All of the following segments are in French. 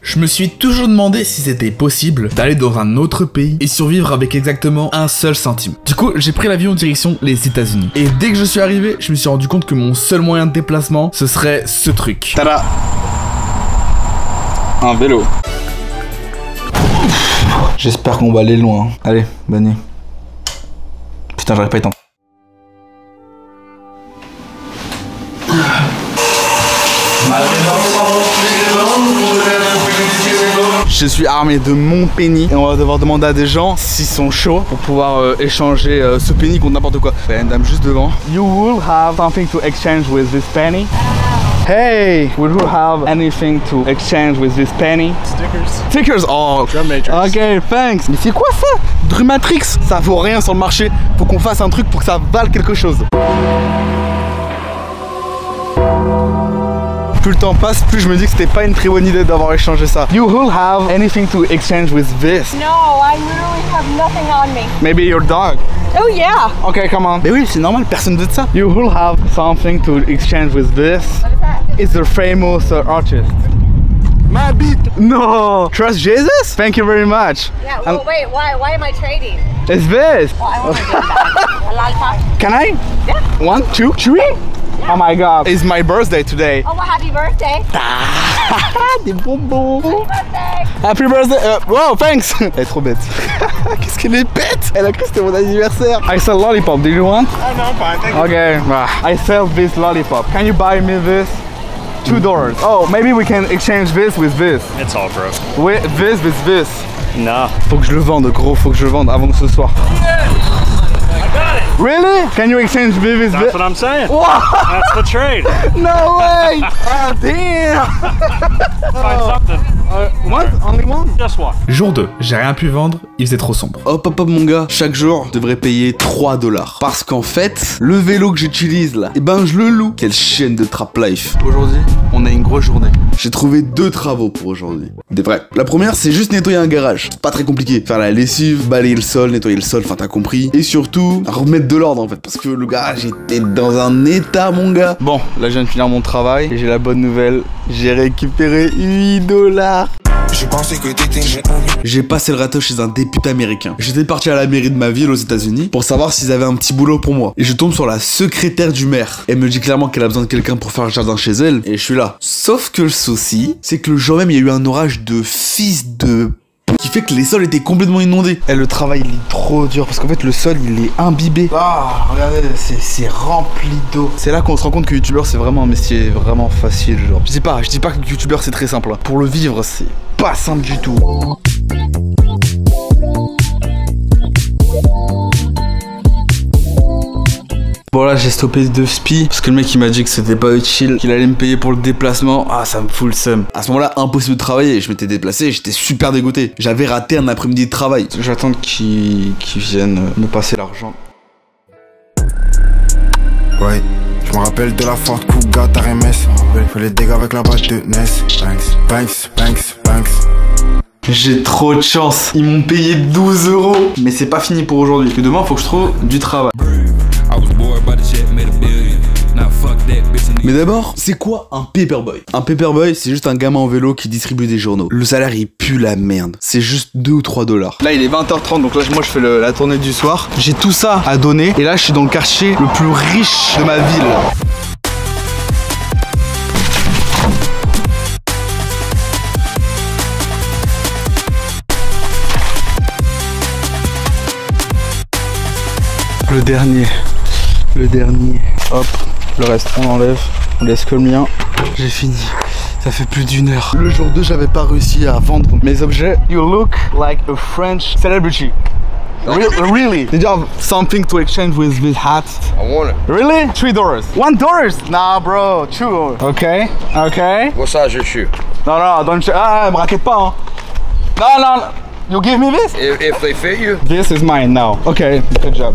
Je me suis toujours demandé si c'était possible d'aller dans un autre pays et survivre avec exactement un seul centime. Du coup, j'ai pris l'avion en direction les États-Unis. Et dès que je suis arrivé, je me suis rendu compte que mon seul moyen de déplacement, ce serait ce truc. Tada! Un vélo. J'espère qu'on va aller loin. Allez, bonne nuit. Putain, j'aurais pas été en... Je suis armé de mon penny et on va devoir demander à des gens s'ils sont chauds pour pouvoir échanger ce penny contre n'importe quoi. Il y a une dame juste devant. You will have something to exchange with this penny. Hey, would you have anything to exchange with this penny? Stickers. Stickers, oh. Drum Matrix. Ok, thanks. Mais c'est quoi ça? Drum Matrix? Ça vaut rien sur le marché. Faut qu'on fasse un truc pour que ça vale quelque chose. Plus le temps passe, plus je me dis que c'était pas une très bonne idée d'avoir échangé ça. You will have anything to exchange with this? No, I literally have nothing on me. Maybe your dog. Oh yeah. Okay, come on. Mais oui, c'est normal, personne veut de ça. You will have something to exchange with this. What is that? It's a famous artist. My beat. No. Trust Jesus? Thank you very much. Yeah, well, wait, why am I trading? It's this. Well, I want to do that. A lollipop? Can I? Yeah. 1, 2, 3? Yeah. Oh my god. It's my birthday today. Oh, well, happy birthday. Des bonbons. Happy birthday. Happy birthday. Wow, thanks. Elle est trop bête. Qu'est-ce qu'elle est bête. Elle a cru que c'était mon anniversaire. I sell lollipop. Do you want? Oh no, I'm fine. Thank you. Okay. I sell this lollipop. Can you buy me this? $2. Oh, maybe we can exchange this with this. It's all broke. With this. No. Faut que je le vende, gros. Faut que je le vende avant ce soir. I got it. Really? Can you exchange me with That's this? what I'm saying. What? That's the trade. No way! Oh damn! Find something. What? Only one? Just one. Jour 2, j'ai rien pu vendre, il faisait trop sombre. Hop hop hop mon gars, chaque jour je devrais payer $3. Parce qu'en fait, le vélo que j'utilise là, eh ben je le loue. Quelle chaîne de Trap Life. Aujourd'hui, on a une grosse journée. J'ai trouvé 2 travaux pour aujourd'hui. Des vrais. La première, c'est juste nettoyer un garage. C'est pas très compliqué. Faire la lessive, balayer le sol, nettoyer le sol, enfin t'as compris. Et surtout, remettre de l'ordre en fait. Parce que le garage était dans un état mon gars. Bon, là je viens de finir mon travail. Et j'ai la bonne nouvelle, j'ai récupéré $8. Je pensais que t'étais mon ami. J'ai passé le râteau chez un député américain. J'étais parti à la mairie de ma ville aux États-Unis pour savoir s'ils avaient un petit boulot pour moi. Et je tombe sur la secrétaire du maire. Elle me dit clairement qu'elle a besoin de quelqu'un pour faire le jardin chez elle. Et je suis là. Sauf que le souci, c'est que le jour même, il y a eu un orage de fils de... qui fait que les sols étaient complètement inondés. Et le travail, il est trop dur parce qu'en fait, le sol, il est imbibé. Ah, regardez, c'est rempli d'eau. C'est là qu'on se rend compte que youtubeur, c'est vraiment un métier vraiment facile. Genre, je dis pas que youtubeur, c'est très simple. Pour le vivre, c'est pas simple du tout. Bon là j'ai stoppé 2 spi parce que le mec il m'a dit que c'était pas utile, qu'il allait me payer pour le déplacement. Ah ça me fout le seum. À ce moment là impossible de travailler, je m'étais déplacé, j'étais super dégoûté. J'avais raté un après-midi de travail. J'attends qu'ils viennent me passer l'argent. Ouais, je me rappelle de la Ford Kuga RMS. Fais les dégâts avec la batte de Ness. Banks. J'ai trop de chance. Ils m'ont payé 12 €. Mais c'est pas fini pour aujourd'hui. Parce que demain faut que je trouve du travail. Mais d'abord, c'est quoi un paperboy? Un paperboy, c'est juste un gamin en vélo qui distribue des journaux. Le salaire, il pue la merde. C'est juste 2 ou 3 $. Là, il est 20h30, donc là, moi, je fais la tournée du soir. J'ai tout ça à donner. Et là, je suis dans le quartier le plus riche de ma ville. Le dernier. Hop, le reste on enlève, on laisse que le mien. J'ai fini. Ça fait plus d'1 heure. Le jour 2, j'avais pas réussi à vendre mes objets. You look like a French celebrity. Really? Did you have something to exchange with this hat? I want it. Really? $3. $1? Nah, bro. 2. Okay. What size your shoe? Non, don't. Ah, me raquette pas, hein. Non. You give me this? If they fit you? This is mine now. Okay, good job.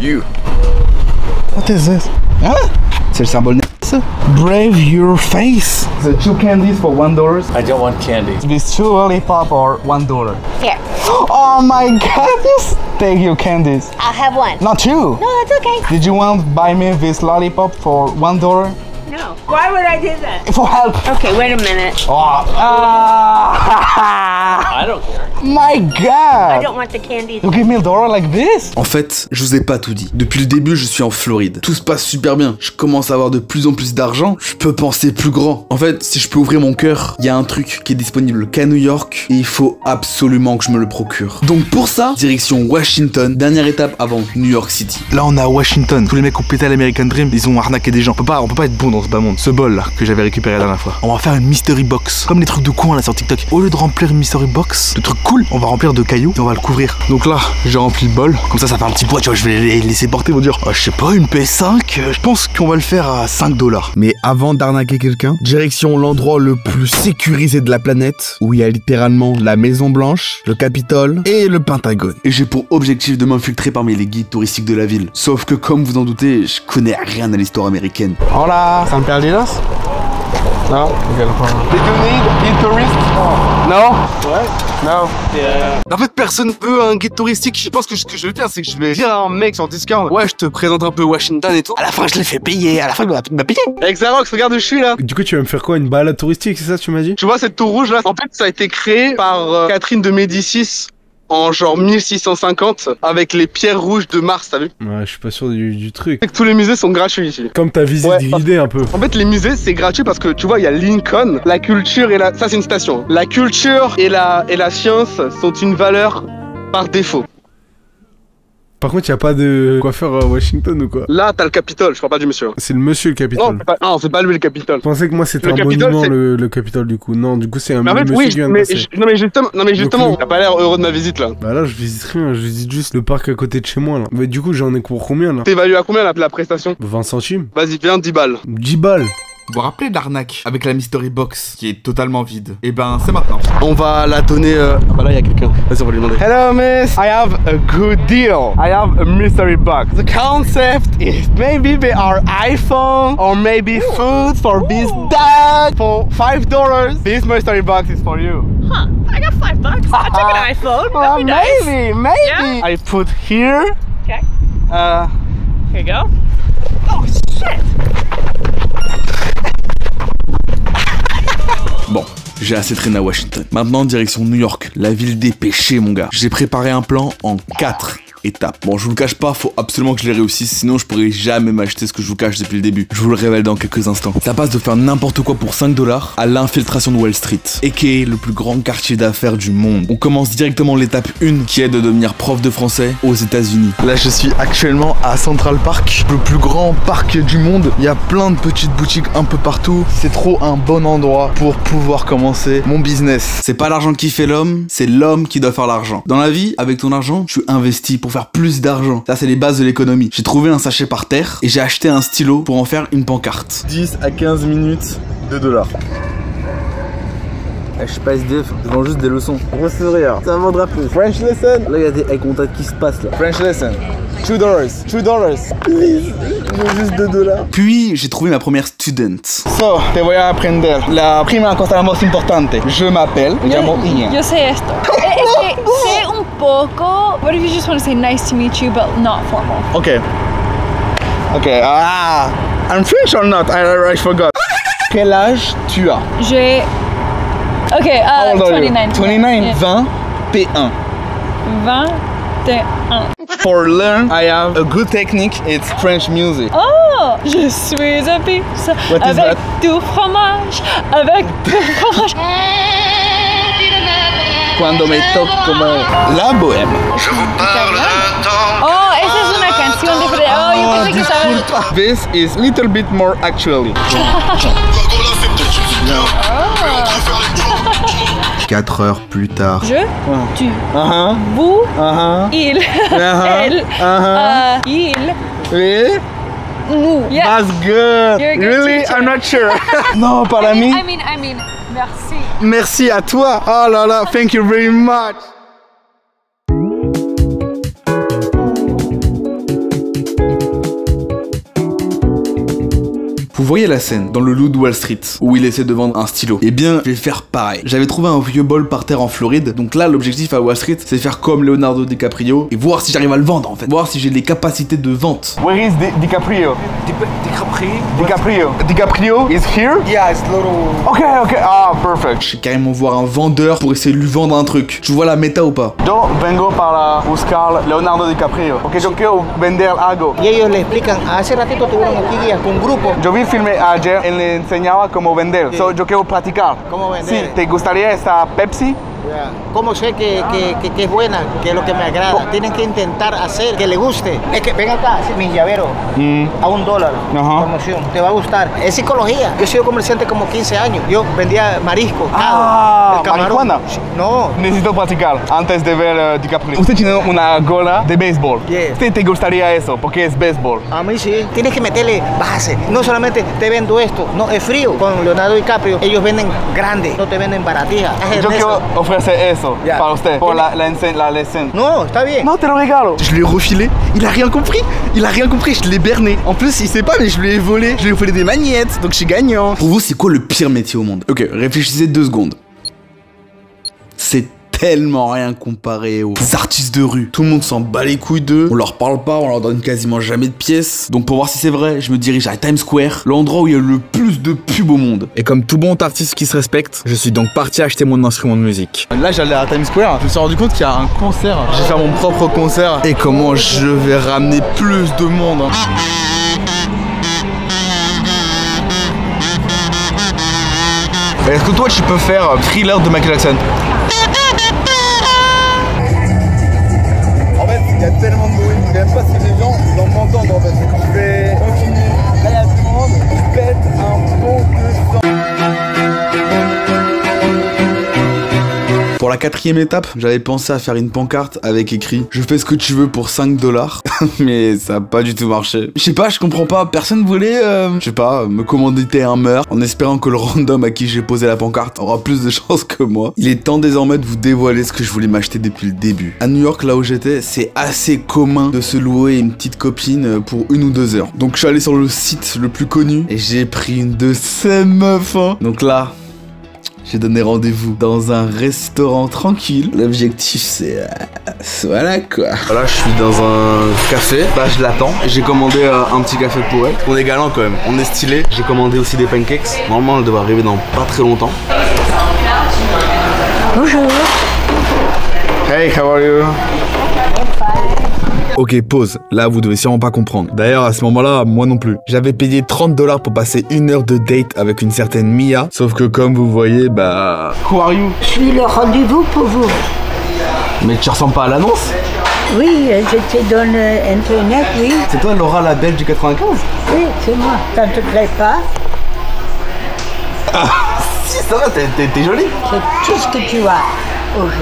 You. What is this? Hein? C'est le symbole ça? Brave your face. The 2 candies for $1. I don't want candy. These 2 lollipop are $1. Here, Oh my god, just take your candies. I'll have one. Not 2. No, that's okay. Did you want to buy me this lollipop for $1? No. Why would I do that? For help. Okay, wait a minute. I don't care. My I God. don't want the candy. You give me $1 like this? En fait, je vous ai pas tout dit. Depuis le début, je suis en Floride. Tout se passe super bien. Je commence à avoir de plus en plus d'argent. Je peux penser plus grand. En fait, si je peux ouvrir mon cœur, il y a un truc qui est disponible qu'à New York et il faut absolument que je me le procure. Donc pour ça, direction Washington, dernière étape avant New York City. Là, on est à Washington. Tous les mecs qui ont pété l'American Dream, ils ont arnaqué des gens. On peut pas être bon dans ce bas monde. Ce bol là que j'avais récupéré la dernière fois. On va faire une mystery box. Comme les trucs de coin là sur TikTok. Au lieu de remplir une mystery box, de trucs cool, on va remplir de cailloux et on va le couvrir. Donc là, j'ai rempli le bol. Comme ça fait un petit poids, tu vois, je vais les laisser porter. Ils vont dire, je sais pas, une PS5, je pense qu'on va le faire à $5. Mais avant d'arnaquer quelqu'un, direction l'endroit le plus sécurisé de la planète, où il y a littéralement la Maison Blanche, le Capitole et le Pentagone. Et j'ai pour objectif de m'infiltrer parmi les guides touristiques de la ville. Sauf que comme vous en doutez, je connais rien à l'histoire américaine. Hola, San Perdidos? No? Did you need a tourist? No? What? No. Yeah. En fait, personne veut un guide touristique. Je pense que ce que je vais faire, c'est que je vais dire à un mec sur Discord, ouais, je te présente un peu Washington et tout. À la fin, je l'ai fait payer. À la fin, il m'a payé. Xerox, regarde où je suis là. Du coup, tu vas me faire quoi? Une balade touristique, c'est ça, tu m'as dit? Tu vois cette tour rouge là? En fait, ça a été créé par Catherine de Médicis en genre 1650 avec les pierres rouges de Mars, t'as vu? Ouais, je suis pas sûr du truc. Tous les musées sont gratuits ici. Comme ta visite Ouais. guidée un peu. En fait, les musées, c'est gratuit parce que tu vois, il y a Lincoln, la culture et la... Ça, c'est une station. La culture et la science sont une valeur par défaut. Par contre, y a pas de coiffeur à Washington ou quoi? Là, t'as le Capitole, je parle pas du monsieur. C'est le monsieur le Non, Capitole. c'est pas lui le Capitole. Je pensais que moi c'était Le un Capitole, monument c'est- le Capitole du coup. Non, du coup c'est un Mais en fait, monsieur oui, qui vient de mais, passer. non mais justement, Donc, t'as pas l'air heureux de ma visite là. Bah là je visite rien, je visite juste le parc à côté de chez moi là. Mais du coup j'en ai pour combien là? T'évalues à combien la prestation? 20 centimes? Vas-y, viens, 10 balles. 10 balles. Vous vous rappelez de l'arnaque avec la mystery box qui est totalement vide? Et ben, c'est maintenant. On va la donner. Ah bah là, il y a quelqu'un. Vas-y, on va lui demander. Hello, miss. I have a good deal. I have a mystery box. The concept is maybe they are iPhone or maybe food for this dad for $5. This mystery box is for you. Huh. I got $5. I took an iPhone. That'd be nice. Maybe. Yeah. I put here. Okay. Here you go. Oh, shit. Bon, j'ai assez traîné à Washington. Maintenant, direction New York, la ville des péchés, mon gars. J'ai préparé un plan en 4 étapes. Bon, je vous le cache pas, faut absolument que je les réussisse, sinon je pourrais jamais m'acheter ce que je vous cache depuis le début. Je vous le révèle dans quelques instants. Ça passe de faire n'importe quoi pour $5 à l'infiltration de Wall Street, aka le plus grand quartier d'affaires du monde. On commence directement l'étape 1, qui est de devenir prof de français aux États-Unis. Là, je suis actuellement à Central Park, le plus grand parc du monde. Il y a plein de petites boutiques un peu partout. C'est trop un bon endroit pour pouvoir commencer mon business. C'est pas l'argent qui fait l'homme, c'est l'homme qui doit faire l'argent. Dans la vie, avec ton argent, tu investis pour faire plus d'argent. Ça, c'est les bases de l'économie. J'ai trouvé un sachet par terre et j'ai acheté un stylo pour en faire une pancarte. 10 à 15 minutes, $2. Je suis pas SDF, je vends juste des leçons. Gros sourire, ça vendra plus. French lesson. Là, il y a des eye contact qui se passent là. French lesson. $2. Please. Je veux juste $2. Puis, j'ai trouvé ma première student. So, te voy a aprender. La prima cosa más importante. Je m'appelle, me llamo Ian. Yo sé esto. Es que sé un poco. What if you just want to say nice to meet you, but not formal? Okay. Okay. I'm French or not? I forgot. Quel âge tu as? J'ai. Ok, How old are you? 29. 29, Yeah. 20, P1. 21. For learn, I have a good technique. It's French music. Oh, je suis un pizza What is avec that? du fromage, avec du fromage. Cuando me toco la bohème. Oh, esa es una canción diferente. Oh, yo pensé que estaba. This is little bit more actually. 4 heures plus tard. Je, tu, Uh-huh. vous, Uh-huh. il, elle, il, Really? nous. Yeah. That's good. You're a good Really? teacher. I'm not sure. Non, para mí. I mean, merci. Merci à toi. Oh là là, thank you very much. Vous voyez la scène dans le Loup de Wall Street où il essaie de vendre un stylo. Eh bien, je vais faire pareil. J'avais trouvé un vieux bol par terre en Floride, donc là l'objectif à Wall Street c'est faire comme Leonardo DiCaprio et voir si j'arrive à le vendre en fait, voir si j'ai les capacités de vente. Where is DiCaprio? DiCaprio is here? Yeah, it's little... Okay. Ah, perfect. Je sais carrément voir un vendeur pour essayer de lui vendre un truc. Tu vois la méta ou pas? Yo vengo para buscar Leonardo DiCaprio, porque yo quiero vender algo. Y ellos le explican, hace ratito tuvieron aquí guías con un grupo. Yo vi filme ayer, él le enseñaba cómo vender. So, yo quiero practicar. ¿Cómo vender? Sí, ¿te gustaría esta Pepsi? ¿Cómo sé que es buena? Que es lo que me agrada. Tienen que intentar hacer que le guste. Es que ven acá, mis llaveros a $1. Promoción. Te va a gustar. Es psicología. Yo he sido comerciante como 15 años. Yo vendía marisco. Ah, marihuana. No. Necesito practicar antes de ver DiCaprio. Usted tiene una gorra de béisbol. Yeah. ¿Usted te gustaría eso? Porque es béisbol. A mí sí. Tienes que meterle base. No solamente te vendo esto. No, es frío. Con Leonardo DiCaprio, ellos venden grande. No te venden baratija. Yo quiero ofrecer eso para usted. Por la lección. No, está bien. No, te lo regalo. Je l'ai refilé, il a rien compris. Il a rien compris, je l'ai berné. En plus, il sait pas, mais je lui ai volé. Je lui ai volé des magnettes, donc je suis gagnant. Pour vous, c'est quoi le pire métier au monde? Ok, réfléchissez 2 secondes. C'est tellement rien comparé aux artistes de rue. Tout le monde s'en bat les couilles d'eux, on leur parle pas, on leur donne quasiment jamais de pièces. Donc pour voir si c'est vrai, je me dirige à Times Square, l'endroit où il y a le plus de pubs au monde. Et comme tout bon artiste qui se respecte, je suis donc parti acheter mon instrument de musique. Là j'allais à Times Square, je me suis rendu compte qu'il y a un concert. Je vais faire mon propre concert. Et comment je vais ramener plus de monde hein. Est-ce que toi tu peux faire Thriller de Michael Jackson? En fait, il y a tellement de bruit, j'aime pas si les gens vont m'entendre en fait. Je vais continuer. Là, il y a du monde, je pète un bon de sang. Pour la 4e étape, j'avais pensé à faire une pancarte avec écrit « Je fais ce que tu veux pour $5 », mais ça a pas du tout marché. Je sais pas, je comprends pas, personne voulait, je sais pas, me commanditer un meurtre en espérant que le random à qui j'ai posé la pancarte aura plus de chance que moi. Il est temps désormais de vous dévoiler ce que je voulais m'acheter depuis le début. À New York, là où j'étais, c'est assez commun de se louer une petite copine pour 1 ou 2 heures. Donc je suis allé sur le site le plus connu et j'ai pris une de ces meufs. Hein. Donc là... j'ai donné rendez-vous dans un restaurant tranquille. L'objectif c'est... voilà quoi. Voilà, je suis dans un café. Là je l'attends. J'ai commandé un petit café pour elle. On est galant quand même, on est stylé. J'ai commandé aussi des pancakes. Normalement elle devrait arriver dans pas très longtemps. Bonjour. Hey, how are you? Ok, pause. Là, vous devez sûrement pas comprendre. D'ailleurs, à ce moment-là, moi non plus. J'avais payé $30 pour passer 1 heure de date avec une certaine Mia. Sauf que comme vous voyez, bah... Who are you? Je suis le rendez-vous pour vous. Mais tu ressembles pas à l'annonce? Oui, j'étais dans l'internet, oui. C'est toi Laura la Belge du 95? Oui, c'est moi. Ça ne te plaît pas? Si, ça va, t'es jolie. C'est tout ce que tu as aujourd'hui.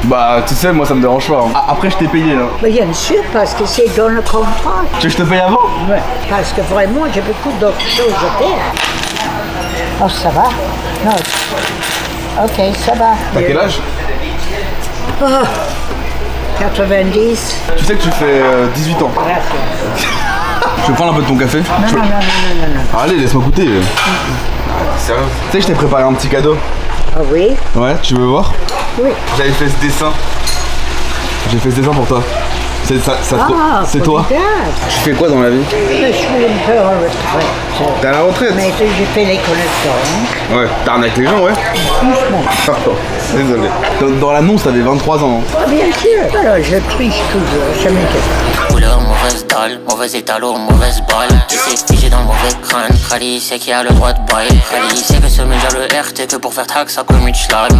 Bah, tu sais, moi ça me dérange pas. Hein. Après, je t'ai payé là. Mais bien sûr, parce que c'est dans le contrat. Tu veux que je te paye avant? Oui, parce que vraiment, j'ai beaucoup d'autres choses à faire. Oh, ça va? Non. Ok, ça va. T'as quel âge? Oh, 90. Tu sais que tu fais 18 ans. Gracias. Je vais prendre un peu de ton café? Non. Allez, laisse-moi goûter. Sérieux? Tu sais que je t'ai préparé un petit cadeau. Ah oui? Ouais, tu veux voir? Oui. J'avais fait ce dessin. J'ai fait ce dessin pour toi. C'est toi. Tu fais quoi dans la vie? Je suis un peu en retraite. T'es à la retraite? Mais j'ai fait les connexions. Ouais, t'arnaques les gens, ouais? Doucement. Désolé. Dans l'annonce, t'avais 23 ans. Ah, bien sûr. Alors, je triche toujours, ça m'inquiète. Couleur, mauvaise dalle, mauvais étalon, mauvaise balle. C'est figé dans le mauvais crâne. Khali sait qui a le droit de bail. Khali sait que ce média le RT que pour faire track ça comme Mitchell.